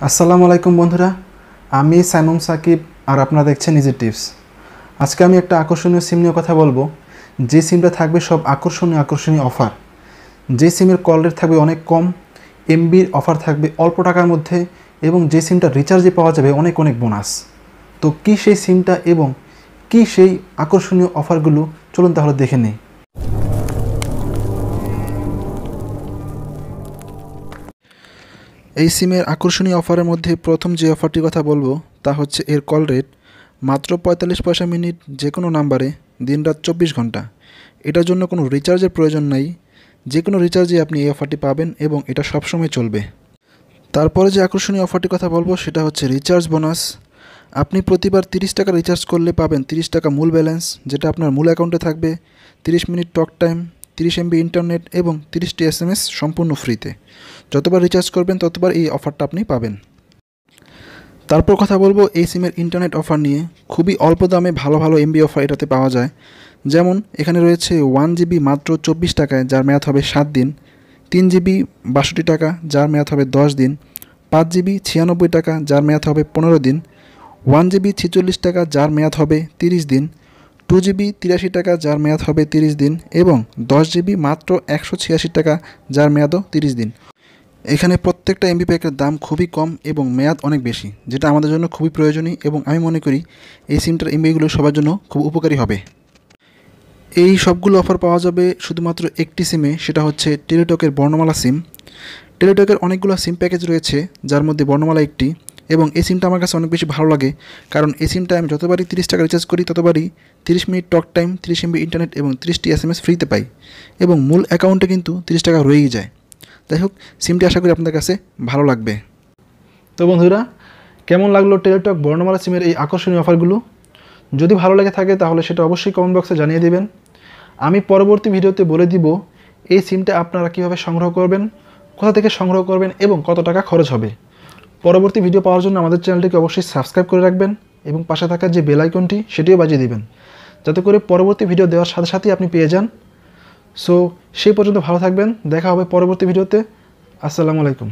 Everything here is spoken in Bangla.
আসসালামু আলাইকুম বন্ধুরা, আমি সাইমুম সাকিব আর আপনারা দেখছেন ইজি টিপস। আজকে আমি একটা আকর্ষণীয় সিম নিয়ে কথা বলবো, যে সিমটা থাকবে সব আকর্ষণীয় অফার। যে সিমের কল রেট থাকবে অনেক কম, এমবির অফার থাকবে অল্প টাকার মধ্যে, এবং যে সিমটা রিচার্জে পাওয়া যাবে অনেক বোনাস। তো কী সেই সিমটা এবং কী সেই আকর্ষণীয় অফারগুলো, চলুন তাহলে দেখে নিই। এই সিমের আকর্ষণীয় অফারের মধ্যে প্রথম যে অফারটির কথা বলবো তা হচ্ছে এর কল রেট মাত্র ৪৫ পয়সা মিনিট, যে কোনো নাম্বারে, দিনরাত ২৪ ঘন্টা। এটার জন্য কোনো রিচার্জের প্রয়োজন নাই, যে কোনো রিচার্জে আপনি এই অফারটি পাবেন এবং এটা সবসময় চলবে। তারপরে যে আকর্ষণীয় অফারটির কথা বলবো সেটা হচ্ছে রিচার্জ বোনাস। আপনি প্রতিবার ৩০ টাকা রিচার্জ করলে পাবেন ৩০ টাকা মূল ব্যালেন্স, যেটা আপনার মূল অ্যাকাউন্টে থাকবে। ৩০ minute talk time, ৩০ MB internet এবং 30টি SMS সম্পূর্ণ ফ্রিতে। যতবার রিচার্জ করবেন ততবার এই অফারটা আপনি পাবেন। তারপর কথা বলবো এই সিমের ইন্টারনেট অফার নিয়ে। খুবই অল্প দামে ভালো MB অফার এটাতে পাওয়া যায়। যেমন এখানে রয়েছে 1 GB মাত্র 24 টাকায়, যার মেয়াদ হবে 7 দিন। 3 GB 62 টাকা, যার মেয়াদ হবে 10 দিন। 5 GB 96 টাকা, যার মেয়াদ হবে 15 দিন। 1 GB 46 টাকা, যার মেয়াদ হবে 30 দিন। 2 GB 83 টাকা, যার মেয়াদ হবে 30 দিন। এবং 10 GB মাত্র 186 টাকা, যার মেয়াদও 30 দিন। এখানে প্রত্যেকটা এমবি প্যাকের দাম খুবই কম এবং মেয়াদ অনেক বেশি, যেটা আমাদের জন্য খুবই প্রয়োজনীয়, এবং আমি মনে করি এই সিমটার এমবিগুলো সবার জন্য খুব উপকারী হবে। এই সবগুলো অফার পাওয়া যাবে শুধুমাত্র একটি সিমে, সেটা হচ্ছে টেলিটকের বর্ণমালা সিম। টেলিটকের অনেকগুলো সিম প্যাকেজ রয়েছে, যার মধ্যে বর্ণমালা একটি, এবং এই সিমটা আমার কাছে অনেক বেশি ভালো লাগে, কারণ এই সিমটা আমি যতবারই 30 টাকা রিচার্জ করি ততবারই 30 minute talk time, 30 MB internet এবং 30টি SMS ফ্রিতে পাই, এবং মূল অ্যাকাউন্টে কিন্তু 30 টাকা রয়েই যায়। যাই হোক, সিমটি আশা করি আপনাদের কাছে ভালো লাগবে। তো বন্ধুরা, কেমন লাগলো টেলিটক বর্ণমালা সিমের এই আকর্ষণীয় অফারগুলো? যদি ভালো লেগে থাকে তাহলে সেটা অবশ্যই কমেন্ট বক্সে জানিয়ে দেবেন। আমি পরবর্তী ভিডিওতে বলে দিব এই সিমটা আপনারা কীভাবে সংগ্রহ করবেন, কোথা থেকে সংগ্রহ করবেন এবং কত টাকা খরচ হবে। পরবর্তী ভিডিও পাওয়ার জন্য আমাদের চ্যানেলটিকে অবশ্যই সাবস্ক্রাইব করে রাখবেন এবং পাশে থাকা যে বেল আইকনটি সেটিও বাজিয়ে দিবেন, যাতে করে পরবর্তী ভিডিও দেওয়ার সাথে সাথেই আপনি পেয়ে যান। সো সেই পর্যন্ত ভালো থাকবেন, দেখা হবে পরবর্তী ভিডিওতে। আসসালামু আলাইকুম।